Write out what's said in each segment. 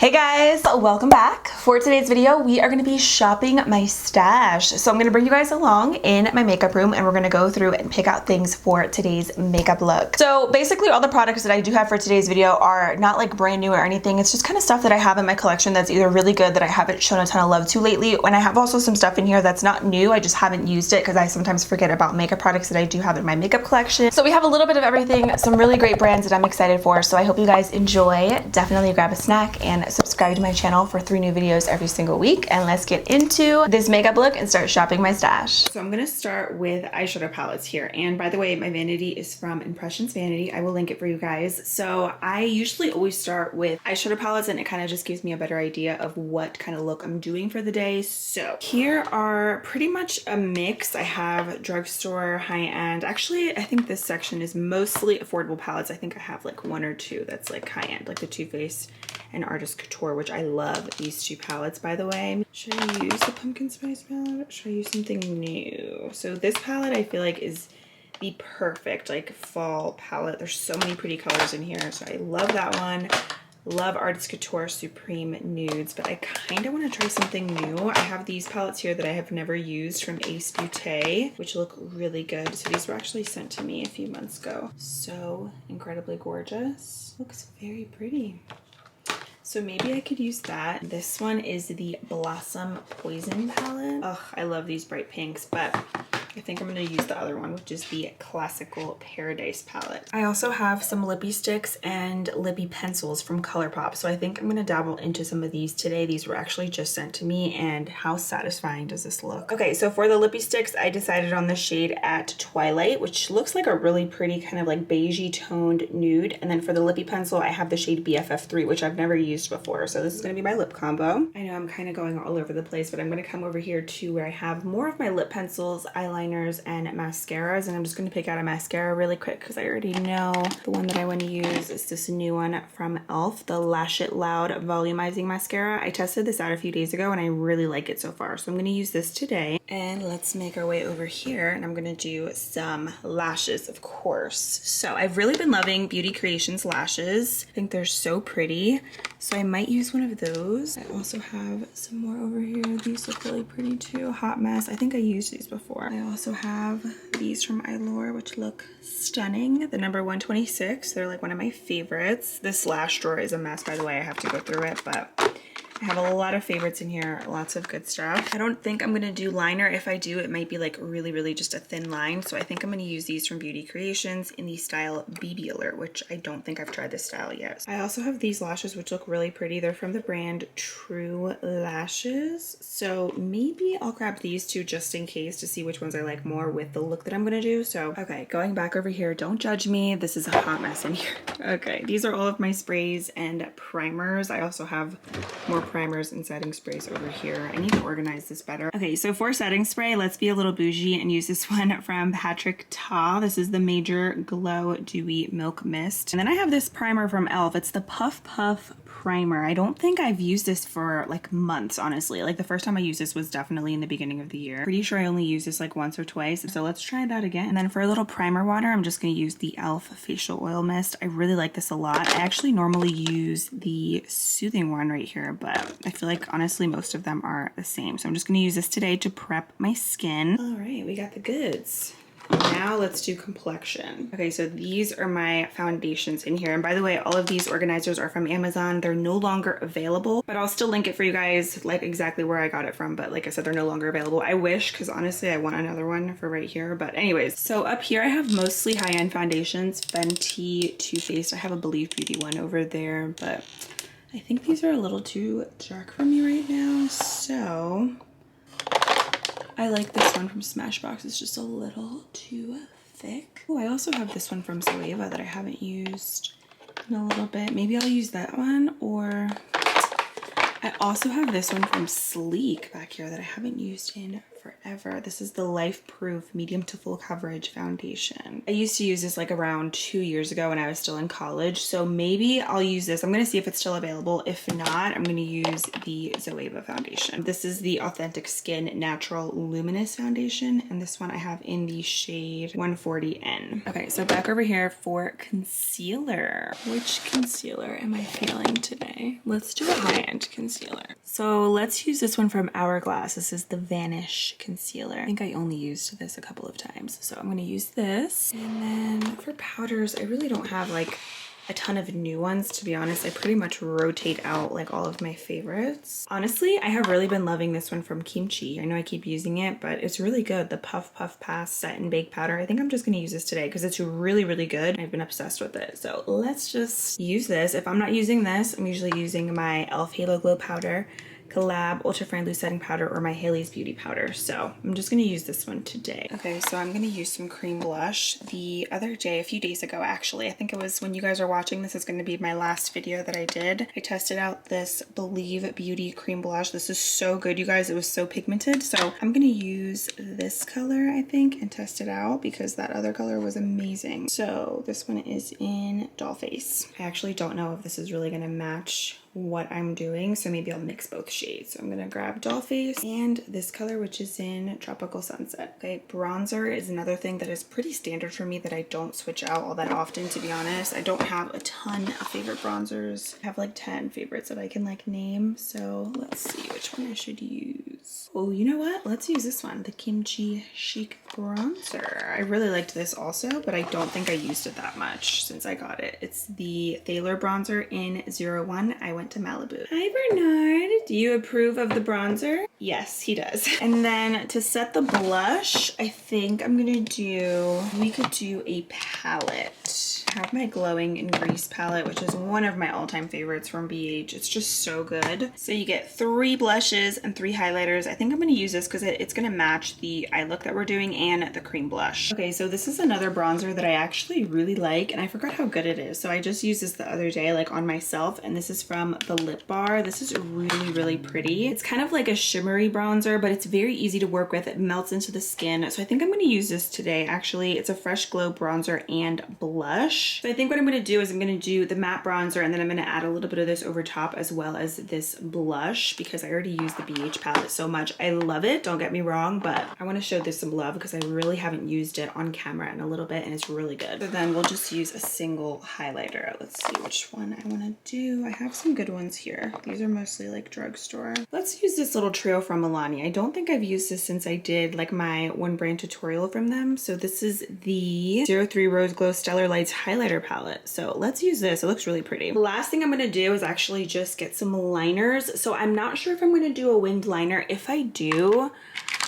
Hey guys, welcome back. For today's video, we are going to be shopping my stash. So I'm going to bring you guys along in my makeup room and we're going to go through and pick out things for today's makeup look. So basically all the products that I do have for today's video are not like brand new or anything. It's just kind of stuff that I have in my collection that's either really good that I haven't shown a ton of love to lately. And I have also some stuff in here that's not new. I just haven't used it because I sometimes forget about makeup products that I do have in my makeup collection. So we have a little bit of everything, some really great brands that I'm excited for. So I hope you guys enjoy. Definitely grab a snack and subscribe to my channel for 3 new videos every single week, and let's get into this makeup look and start shopping my stash. So I'm gonna start with eyeshadow palettes here, and by the way, my vanity is from Impressions Vanity. I will link it for you guys. So I usually always start with eyeshadow palettes and it kind of just gives me a better idea of what kind of look I'm doing for the day. So here are pretty much a mix. I have drugstore, high-end. Actually, I think this section is mostly affordable palettes. I think I have like 1 or 2 that's like high-end, like the Too Faced and Artist Couture, which I love these 2 palettes, by the way. Should I use the pumpkin spice palette? Should I use something new? So this palette I feel like is the perfect like fall palette. There's so many pretty colors in here, so I love that one. Love Artist Couture Supreme Nudes, but I kind of want to try something new. I have these palettes here that I have never used from Beauté, which look really good. So these were actually sent to me a few months ago. So incredibly gorgeous. Looks very pretty. So maybe I could use that. This one is the Blossom Poison palette. Ugh, I love these bright pinks, but I think I'm going to use the other one, which is the Classical Paradise palette. I also have some lippy sticks and lippy pencils from Colourpop, so I think I'm going to dabble into some of these today. These were actually just sent to me, and how satisfying does this look? Okay, so for the lippy sticks, I decided on the shade at Twilight, which looks like a really pretty kind of like beigey toned nude. And then for the lippy pencil, I have the shade BFF3, which I've never used before. So this is going to be my lip combo. I know I'm kind of going all over the place, but I'm going to come over here to where I have more of my lip pencils, eyeliners, and mascaras, and I'm just going to pick out a mascara really quick because I already know the one that I want to use is this new one from e.l.f., the Lash It Loud Volumizing Mascara. I tested this out a few days ago and I really like it so far, so I'm going to use this today. And let's make our way over here, and I'm going to do some lashes, of course. So I've really been loving Beauty Creations lashes. I think they're so pretty, so I might use one of those. I also have some more over here. These look really pretty too. Hot Mess. I think I used these before. I also have these from Eylure, which look stunning. The number 126. They're like one of my favorites. This lash drawer is a mess, by the way. I have to go through it, but I have a lot of favorites in here, lots of good stuff. I don't think I'm gonna do liner. If I do, it might be like really just a thin line. So I think I'm gonna use these from Beauty Creations in the style BB Alert, which I don't think I've tried this style yet. I also have these lashes, which look really pretty. They're from the brand Tru Lashes. So maybe I'll grab these 2 just in case to see which ones I like more with the look that I'm gonna do. So, okay, going back over here, don't judge me. This is a hot mess in here. Okay, these are all of my sprays and primers. I also have more primers and setting sprays over here. I need to organize this better. Okay, so for setting spray, let's be a little bougie and use this one from Patrick Ta. This is the Major Glow Dewy Milk Mist. And then I have this primer from e.l.f. It's the Puff Puff primer. I don't think I've used this for like months, honestly. Like the first time I used this was definitely in the beginning of the year. Pretty sure I only used this like once or twice. So let's try that again. And then for a little primer water, I'm just going to use the e.l.f. Facial Oil Mist. I really like this a lot. I actually normally use the Soothing one right here, but I feel like honestly most of them are the same. So I'm just going to use this today to prep my skin. All right, we got the goods. Now let's do complexion. Okay, so these are my foundations in here. And by the way, all of these organizers are from Amazon. They're no longer available, but I'll still link it for you guys, like exactly where I got it from. But like I said, they're no longer available. I wish, because honestly, I want another one for right here. But anyways, so up here I have mostly high-end foundations. Fenty, Too Faced. I have a Believe Beauty one over there, but I think these are a little too dark for me right now. So I like this one from Smashbox. It's just a little too thick. Oh, I also have this one from Zoeva that I haven't used in a little bit. Maybe I'll use that one, or I also have this one from Sleek back here that I haven't used in forever. This is the Life Proof Medium to Full Coverage Foundation. I used to use this like around 2 years ago when I was still in college, so maybe I'll use this. I'm gonna see if it's still available. If not, I'm gonna use the Zoeva foundation. This is the Authentic Skin Natural Luminous Foundation, and this one I have in the shade 140N. Okay, so back over here for concealer. Which concealer am I feeling today? Let's do a high-end concealer. So let's use this one from Hourglass. This is the Vanish concealer. I think I only used this a couple of times, so I'm gonna use this. And then for powders, I really don't have like a ton of new ones, to be honest. I pretty much rotate out like all of my favorites. Honestly, I have really been loving this one from Chic. I know I keep using it, but it's really good. The Puff Puff Pass Set and Bake Powder. I think I'm just gonna use this today because it's really, really good. I've been obsessed with it. So let's just use this. If I'm not using this, I'm usually using my e.l.f. Halo Glow Powder, Collab Ultra Fine Loose Setting Powder, or my Haley's Beauty Powder. So I'm just gonna use this one today. Okay, so I'm gonna use some cream blush. The other day, a few days ago actually, I think it was when you guys are watching this, is gonna be my last video that I did. I tested out this Believe Beauty cream blush. This is so good, you guys. It was so pigmented. So I'm gonna use this color, I think, and test it out because that other color was amazing. So this one is in Dollface. I actually don't know if this is really gonna match what I'm doing, so maybe I'll mix both shades. So I'm gonna grab Dollface and this color, which is in Tropical Sunset. Okay, bronzer is another thing that is pretty standard for me that I don't switch out all that often, to be honest. I don't have a ton of favorite bronzers. I have like 10 favorites that I can like name, so let's see which one I should use. Oh, you know what? Let's use this one, the Kimchi Chic bronzer. I really liked this also, but I don't think I used it that much since I got it. It's the Thaler bronzer in 01. I went to Malibu. Hi Bernard, do you approve of the bronzer? Yes, he does. And then to set the blush, I think I'm gonna do, we could do a palette. I have my Glowing in Grease palette, which is one of my all-time favorites from BH. It's just so good. So you get 3 blushes and 3 highlighters. I think I'm gonna use this because it's gonna match the eye look that we're doing and the cream blush. Okay, so this is another bronzer that I actually really like, and I forgot how good it is. So I just used this the other day, like on myself, and this is from the Lip Bar. This is really, really pretty. It's kind of like a shimmery bronzer, but it's very easy to work with. It melts into the skin. So I think I'm gonna use this today. Actually, it's a Fresh Glow bronzer and blush. So I think what I'm gonna do is I'm gonna do the matte bronzer, and then I'm gonna add a little bit of this over top as well as this blush because I already used the BH palette so much. I love it, don't get me wrong, but I wanna show this some love because I really haven't used it on camera in a little bit and it's really good. So then we'll just use a single highlighter. Let's see which one I wanna do. I have some good ones here. These are mostly like drugstore. Let's use this little trio from Milani. I don't think I've used this since I did like my one brand tutorial from them. So this is the 03 Rose Glow Stellar Lights highlighter palette. So let's use this. It looks really pretty. The last thing I'm gonna do is actually just get some liners. So I'm not sure if I'm gonna do a winged liner. If I do,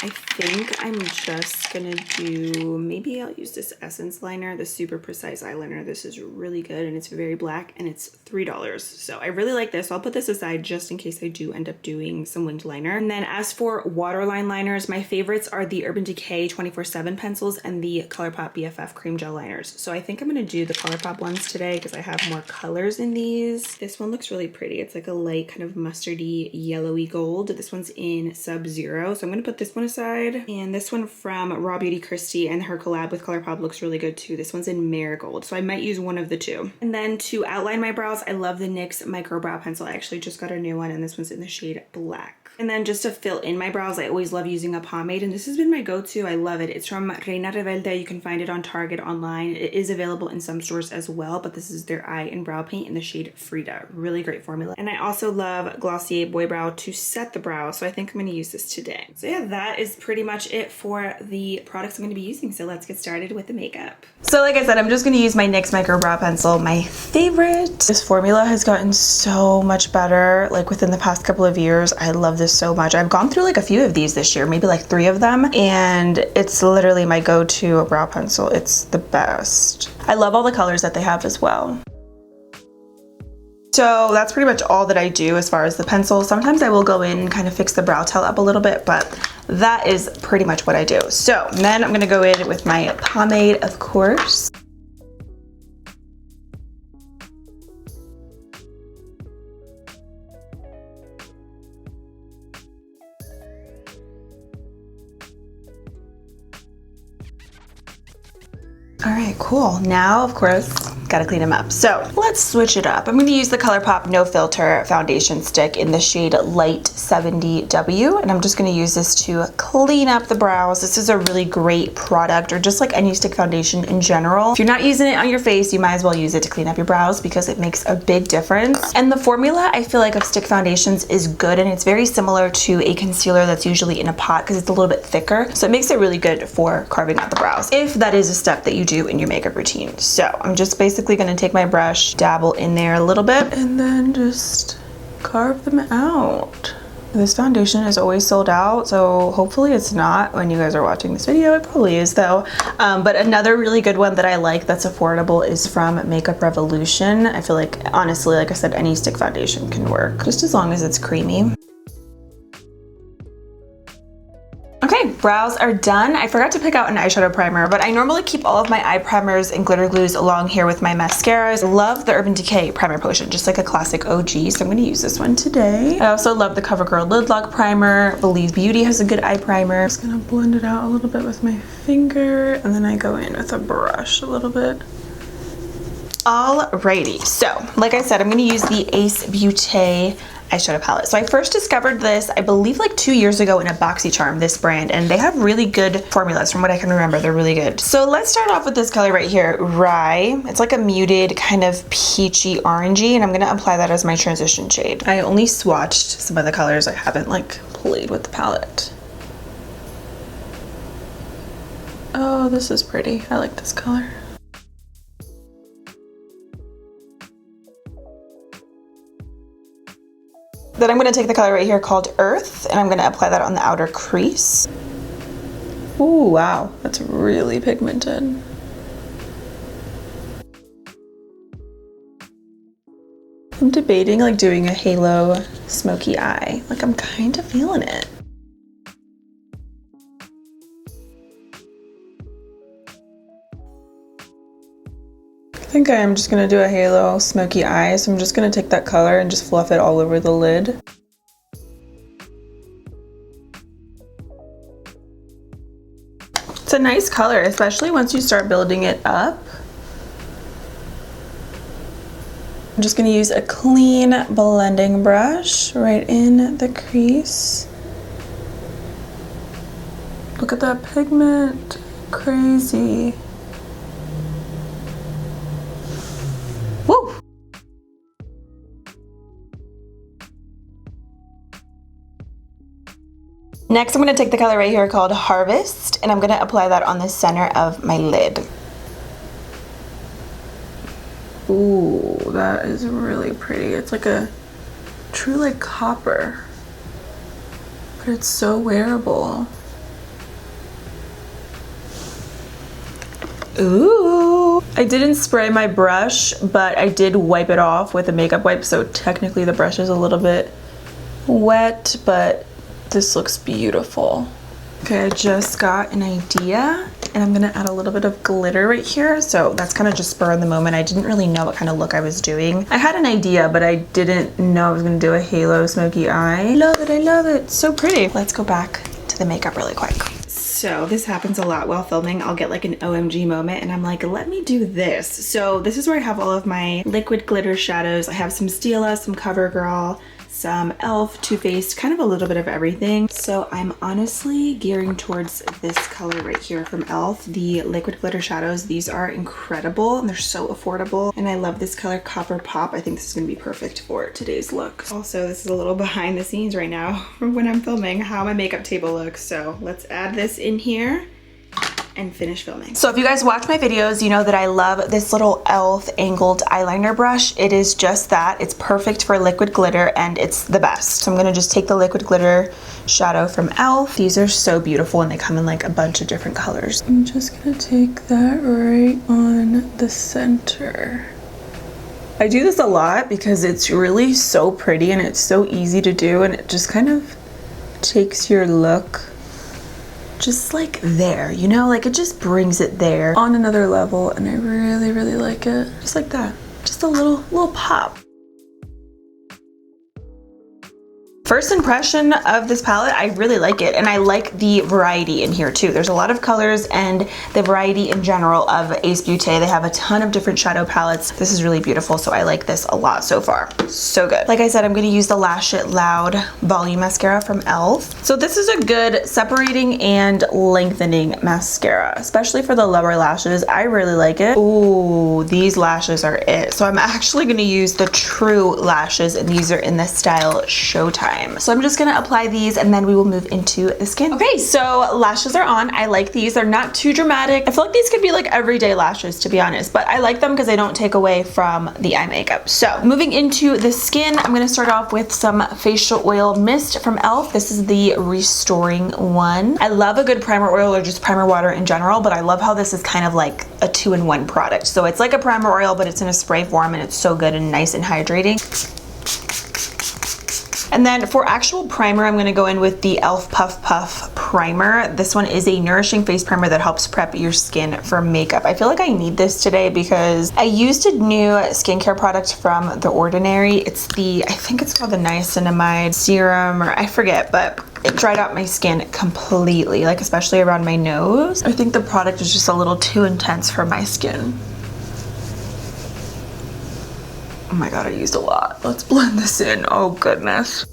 I think I'm just gonna do, maybe I'll use this Essence liner, the Super Precise eyeliner. This is really good and it's very black and it's $3. So I really like this. So I'll put this aside just in case I do end up doing some winged liner. And then as for waterline liners, my favorites are the Urban Decay 24/7 pencils and the Colourpop BFF cream gel liners. So I think I'm gonna do the Colourpop ones today because I have more colors in these. This one looks really pretty. It's like a light kind of mustardy yellowy gold. This one's in Sub-Zero. So I'm gonna put this one aside. And this one from RawBeautyKristi and her collab with Colourpop looks really good too. This one's in Mairgold. So I might use one of the two. And then to outline my brows, I love the NYX Micro Brow Pencil. I actually just got a new one and this one's in the shade Black. And then just to fill in my brows, I always love using a pomade, and this has been my go-to. I love it. It's from Reina Rebelde. You can find it on Target online. It is available in some stores as well, but this is their eye and brow paint in the shade Frida. Really great formula. And I also love Glossier Boy Brow to set the brow, so I think I'm going to use this today. So yeah, that is pretty much it for the products I'm going to be using. So let's get started with the makeup. So like I said, I'm just going to use my NYX Micro Brow Pencil, my favorite. This formula has gotten so much better, like within the past couple of years. I love this so much. I've gone through like a few of these this year, maybe like 3 of them, and it's literally my go-to brow pencil. It's the best. I love all the colors that they have as well. So that's pretty much all that I do as far as the pencil. Sometimes I will go in and kind of fix the brow towel up a little bit, but that is pretty much what I do. So then I'm gonna go in with my pomade, of course. All right, cool. Now, of course, gotta clean them up. So let's switch it up. I'm gonna use the Colourpop No Filter foundation stick in the shade Light 70W, and I'm just gonna use this to clean up the brows. This is a really great product, or just like any stick foundation in general. If you're not using it on your face, you might as well use it to clean up your brows because it makes a big difference. And the formula, I feel like, of stick foundations is good, and it's very similar to a concealer that's usually in a pot because it's a little bit thicker. So it makes it really good for carving out the brows, if that is a step that you do in your makeup routine. So I'm just basically gonna take my brush, dabble in there a little bit, and then just carve them out. This foundation is always sold out, so hopefully it's not when you guys are watching this video. It probably is though. But another really good one that I like that's affordable is from Makeup Revolution. I feel like, honestly, like I said, any stick foundation can work, just as long as it's creamy. Okay, brows are done. I forgot to pick out an eyeshadow primer, but I normally keep all of my eye primers and glitter glues along here with my mascaras. I love the Urban Decay Primer Potion, just like a classic OG, so I'm gonna use this one today. I also love the CoverGirl Lid Lock Primer. Believe Beauty has a good eye primer. I'm just gonna blend it out a little bit with my finger, and then I go in with a brush a little bit. Alrighty, so like I said, I'm gonna use the Ace Beauté eyeshadow palette. So I first discovered this, I believe, like 2 years ago in a BoxyCharm, this brand, and they have really good formulas from what I can remember. They're really good. So let's start off with this color right here, Rye. It's like a muted kind of peachy orangey, and I'm gonna apply that as my transition shade. I only swatched some of the colors. I haven't like played with the palette. Oh, this is pretty. I like this color. Then I'm going to take the color right here called Earth, and I'm going to apply that on the outer crease. Ooh, wow, that's really pigmented. I'm debating like doing a halo smoky eye. Like, I'm kind of feeling it. I think I am just gonna do a halo smoky eye, so I'm just gonna take that color and just fluff it all over the lid. It's a nice color, especially once you start building it up. I'm just gonna use a clean blending brush right in the crease. Look at that pigment, crazy. Woo! Next, I'm going to take the color right here called Harvest, and I'm going to apply that on the center of my lid. Ooh, that is really pretty. It's like a true like copper, but it's so wearable. Ooh. I didn't spray my brush, but I did wipe it off with a makeup wipe, so technically the brush is a little bit wet, but this looks beautiful. Okay, I just got an idea, and I'm gonna add a little bit of glitter right here. So that's kind of just spur of the moment. I didn't really know what kind of look I was doing. I had an idea, but I didn't know I was gonna do a halo smoky eye. I love it, I love it, so pretty. Let's go back to the makeup really quick. So this happens a lot while filming. I'll get like an OMG moment and I'm like, let me do this. So this is where I have all of my liquid glitter shadows. I have some Stila, some CoverGirl, some e.l.f., Too Faced, kind of a little bit of everything. So I'm honestly gearing towards this color right here from e.l.f., the liquid glitter shadows. These are incredible and they're so affordable. And I love this color, Copper Pop. I think this is gonna be perfect for today's look. Also, this is a little behind the scenes right now from when I'm filming how my makeup table looks. So let's add this in here and finish filming. So if you guys watch my videos, you know that I love this little e.l.f. angled eyeliner brush. It is just that. It's perfect for liquid glitter and it's the best. So I'm gonna just take the liquid glitter shadow from e.l.f. These are so beautiful and they come in like a bunch of different colors. I'm just gonna take that right on the center. I do this a lot because it's really so pretty and it's so easy to do, and it just kind of takes your look just like there, you know, like it just brings it there on another level, and I really, really like it. Just like that, just a little pop. First impression of this palette, I really like it, and I like the variety in here too. There's a lot of colors and the variety in general of Ace Beauté. They have a ton of different shadow palettes. This is really beautiful, so I like this a lot so far. So good. Like I said, I'm gonna use the Lash It Loud Volume Mascara from e.l.f. So this is a good separating and lengthening mascara, especially for the lower lashes. I really like it. Ooh, these lashes are it. So I'm actually gonna use the Tru Lashes, and these are in the style Showtime. So I'm just gonna apply these and then we will move into the skin. Okay, so lashes are on. I like these. They're not too dramatic. I feel like these could be like everyday lashes, to be honest, but I like them because they don't take away from the eye makeup. So moving into the skin, I'm gonna start off with some facial oil mist from e.l.f. This is the Restoring one. I love a good primer oil or just primer water in general, but I love how this is kind of like a 2-in-1 product. So it's like a primer oil, but it's in a spray form, and it's so good and nice and hydrating. And then for actual primer, I'm going to go in with the e.l.f. Puff Puff Primer. This one is a nourishing face primer that helps prep your skin for makeup. I feel like I need this today because I used a new skincare product from The Ordinary. It's the, I think it's called the Niacinamide Serum, or I forget, but it dried out my skin completely, like especially around my nose. I think the product is just a little too intense for my skin. Oh my god, I used a lot. Let's blend this in. Oh goodness.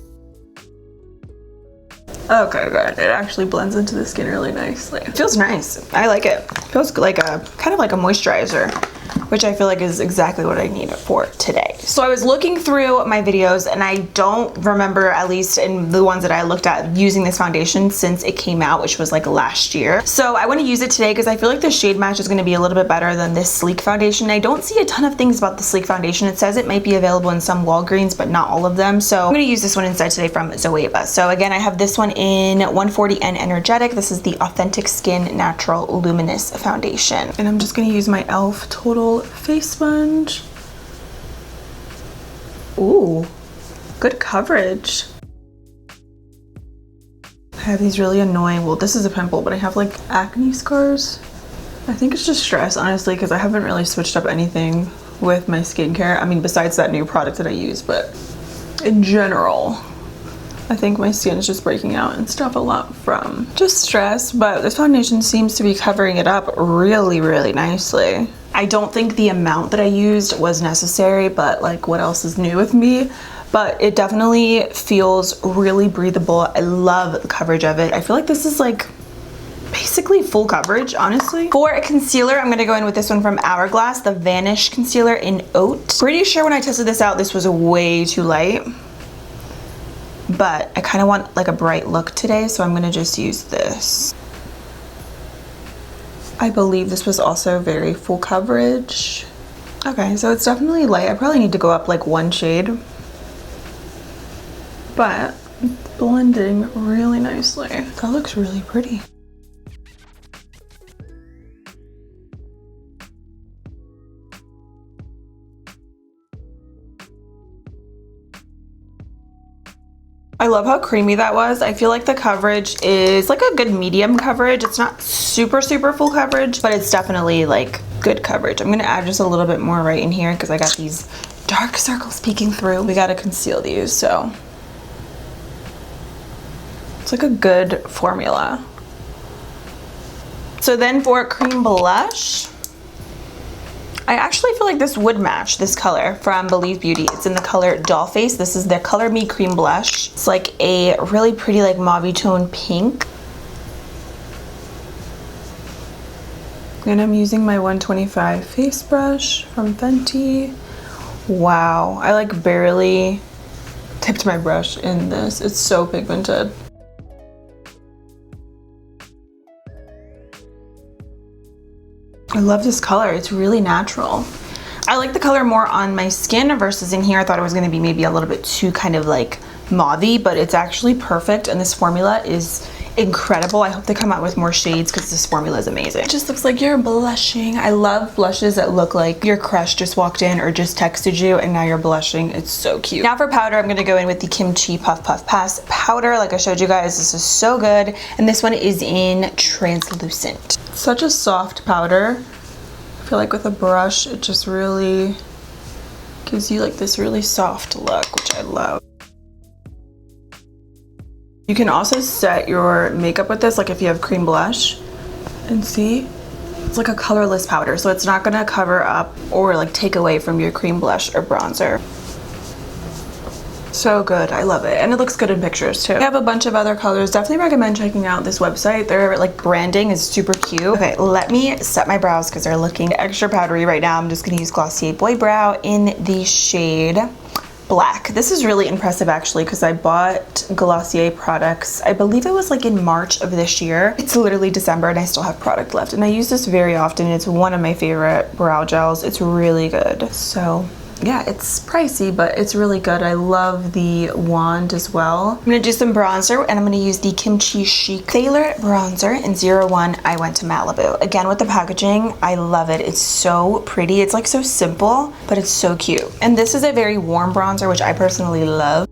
Okay, good. It actually blends into the skin really nicely. It feels nice. I like it. It feels like a kind of like a moisturizer, which I feel like is exactly what I need it for today. So I was looking through my videos and I don't remember, at least in the ones that I looked at, using this foundation since it came out, which was like last year. So I want to use it today because I feel like the shade match is going to be a little bit better than this sleek foundation. I don't see a ton of things about the sleek foundation. It says it might be available in some Walgreens, but not all of them. So I'm going to use this one instead today from Zoeva. So again, I have this one in 140N Energetic. This is the Authentic Skin Natural Luminous Foundation. And I'm just going to use my e.l.f. Total Face Sponge. Ooh, good coverage. I have these really annoying, well, this is a pimple, but I have like acne scars. I think it's just stress, honestly, because I haven't really switched up anything with my skincare. I mean, besides that new product that I use, but in general, I think my skin is just breaking out and stuff a lot from just stress, but this foundation seems to be covering it up really, really nicely. I don't think the amount that I used was necessary, but like what else is new with me? But it definitely feels really breathable. I love the coverage of it. I feel like this is like basically full coverage, honestly. For a concealer, I'm gonna go in with this one from Hourglass, the Vanish Concealer in Oat. Pretty sure when I tested this out, this was way too light. But I kind of want like a bright look today, so I'm gonna just use this. I believe this was also very full coverage. Okay, so it's definitely light. I probably need to go up like one shade, but it's blending really nicely. That looks really pretty. I love how creamy that was. I feel like the coverage is like a good medium coverage. It's not super, super full coverage, but it's definitely like good coverage. I'm gonna add just a little bit more right in here because I got these dark circles peeking through. We gotta conceal these, so. It's like a good formula. So then for cream blush, I actually feel like this would match this color from Believe Beauty. It's in the color Dollface. This is their Color Me Cream Blush. It's like a really pretty like mauve tone pink. And I'm using my 125 face brush from Fenty. Wow, I like barely tipped my brush in this. It's so pigmented. I love this color. It's really natural. I like the color more on my skin versus in here. I thought it was going to be maybe a little bit too kind of like mauve-y, but it's actually perfect, and this formula is incredible. I hope they come out with more shades because this formula is amazing. It just looks like you're blushing. I love blushes that look like your crush just walked in or just texted you and now you're blushing. It's so cute. Now for powder, I'm going to go in with the Kimchi Puff Puff Pass powder. Like I showed you guys, this is so good, and this one is in translucent. Such a soft powder. I feel like with a brush it just really gives you like this really soft look, which I love. You can also set your makeup with this, like if you have cream blush, and see, it's like a colorless powder, so it's not gonna cover up or like take away from your cream blush or bronzer. So good, I love it. And it looks good in pictures too. I have a bunch of other colors. Definitely recommend checking out this website. Their like branding is super cute. Okay, let me set my brows because they're looking extra powdery right now. I'm just gonna use Glossier Boy Brow in the shade Black. This is really impressive actually because I bought Glossier products, I believe it was like in March of this year. It's literally December and I still have product left, and I use this very often. It's one of my favorite brow gels. It's really good. So yeah, it's pricey, but it's really good. I love the wand as well. I'm gonna do some bronzer, and I'm gonna use the Kimchi Chic Sailor Bronzer in 01 I Went to Malibu. Again, with the packaging, I love it. It's so pretty. It's like so simple, but it's so cute. And this is a very warm bronzer, which I personally love.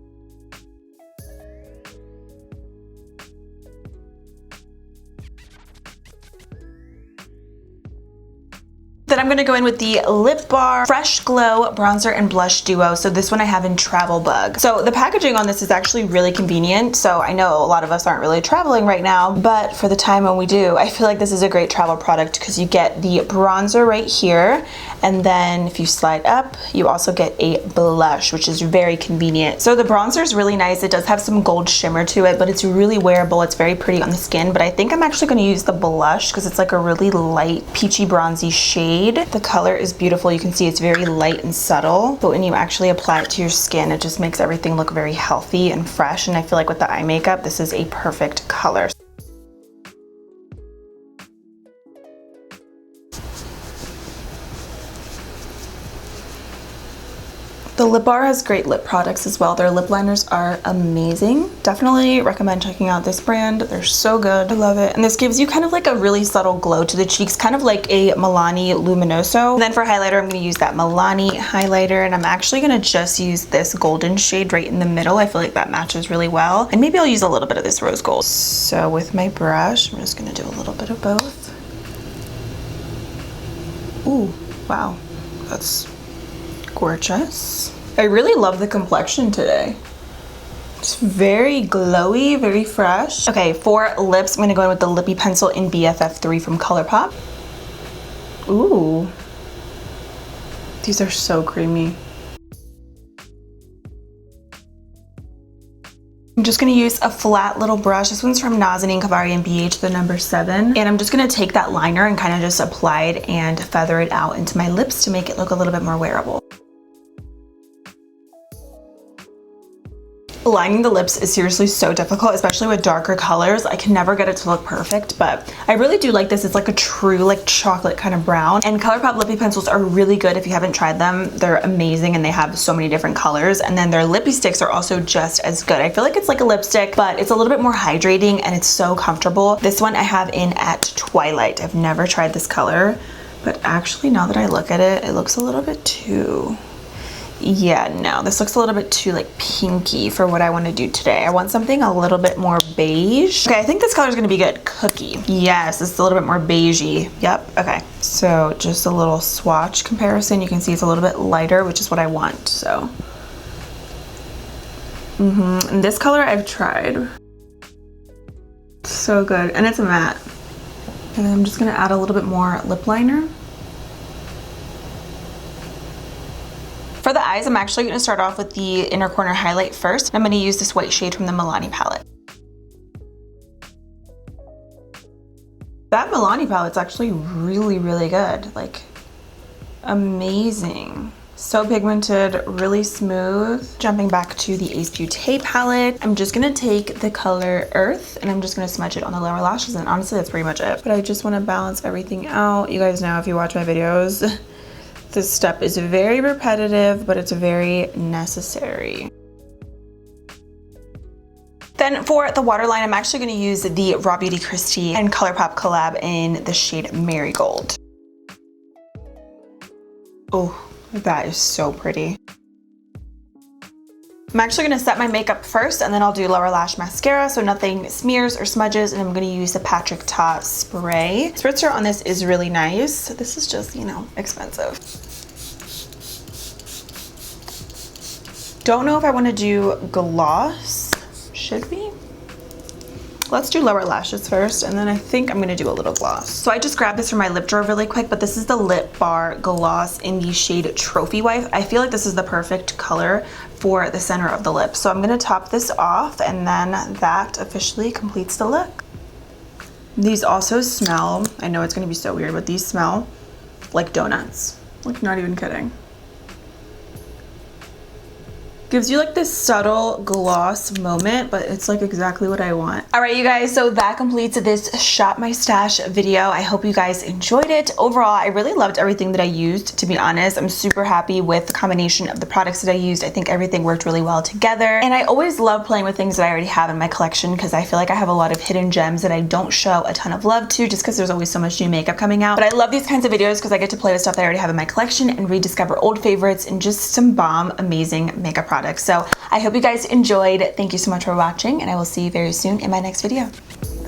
Then I'm gonna go in with the Lip Bar Fresh Glow Bronzer and Blush Duo. So this one I have in Travel Bug. So the packaging on this is actually really convenient. So I know a lot of us aren't really traveling right now, but for the time when we do, I feel like this is a great travel product because you get the bronzer right here. And then if you slide up, you also get a blush, which is very convenient. So the bronzer is really nice. It does have some gold shimmer to it, but it's really wearable. It's very pretty on the skin, but I think I'm actually gonna use the blush because it's like a really light peachy bronzy shade. The color is beautiful. You can see it's very light and subtle, but when you actually apply it to your skin, it just makes everything look very healthy and fresh. And I feel like with the eye makeup, this is a perfect color. The Lip Bar has great lip products as well. Their lip liners are amazing. Definitely recommend checking out this brand. They're so good. I love it. And this gives you kind of like a really subtle glow to the cheeks, kind of like a Milani Luminoso. And then for highlighter, I'm going to use that Milani highlighter, and I'm actually going to just use this golden shade right in the middle. I feel like that matches really well. And maybe I'll use a little bit of this rose gold. So with my brush, I'm just going to do a little bit of both. Ooh, wow. That's gorgeous. I really love the complexion today. It's very glowy, very fresh. Okay, for lips, I'm gonna go in with the Lippy Pencil in BFF3 from Colourpop. Ooh. These are so creamy. I'm just gonna use a flat little brush. This one's from Nazanin Kavari BH, the number 7. And I'm just gonna take that liner and kind of just apply it and feather it out into my lips to make it look a little bit more wearable. Lining the lips is seriously so difficult, especially with darker colors. I can never get it to look perfect, but I really do like this. It's like a true like chocolate kind of brown. And Colourpop lippy pencils are really good if you haven't tried them. They're amazing and they have so many different colors. And then their lippy sticks are also just as good. I feel like it's like a lipstick, but it's a little bit more hydrating and it's so comfortable. This one I have in at Twilight. I've never tried this color, but actually now that I look at it, it looks a little bit too... Yeah, no, this looks a little bit too like pinky for what I want to do today. I want something a little bit more beige. Okay, I think this color is going to be good. Cookie. Yes, it's a little bit more beigey. Yep, okay. So just a little swatch comparison. You can see it's a little bit lighter, which is what I want, so. And this color I've tried. So good, and it's a matte. And then I'm just going to add a little bit more lip liner. For the eyes, I'm actually going to start off with the inner corner highlight first. I'm going to use this white shade from the Milani palette. That Milani palette's actually really, really good. Like, amazing. So pigmented, really smooth. Jumping back to the Ace Beauté palette, I'm just going to take the color Earth and I'm just going to smudge it on the lower lashes, and honestly that's pretty much it. But I just want to balance everything out. You guys know if you watch my videos, this step is very repetitive, but it's very necessary. Then for the waterline, I'm actually going to use the RawBeautyKristi and Colourpop collab in the shade Marigold. Oh, that is so pretty. I'm actually going to set my makeup first and then I'll do lower lash mascara so nothing smears or smudges, and I'm going to use the Patrick Ta spray. Spritzer on this is really nice. This is just, you know, expensive. Don't know if I want to do gloss. Should we? let's do lower lashes first, and then I think I'm gonna do a little gloss. So I just grabbed this from my lip drawer really quick, but this is the Lip Bar Gloss in the shade Trophy Wife. I feel like this is the perfect color for the center of the lip. So I'm gonna top this off, and then that officially completes the look. These also smell, I know it's gonna be so weird, but these smell like donuts. Like, not even kidding. Gives you like this subtle gloss moment, but it's like exactly what I want. All right, you guys, so that completes this Shop My Stash video. I hope you guys enjoyed it. Overall, I really loved everything that I used, to be honest. I'm super happy with the combination of the products that I used. I think everything worked really well together. And I always love playing with things that I already have in my collection because I feel like I have a lot of hidden gems that I don't show a ton of love to just because there's always so much new makeup coming out. But I love these kinds of videos because I get to play with stuff that I already have in my collection and rediscover old favorites and just some bomb, amazing makeup products. So I hope you guys enjoyed. Thank you so much for watching, and I will see you very soon in my next video.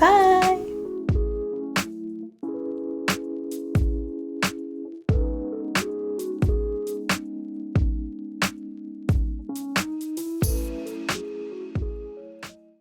Bye!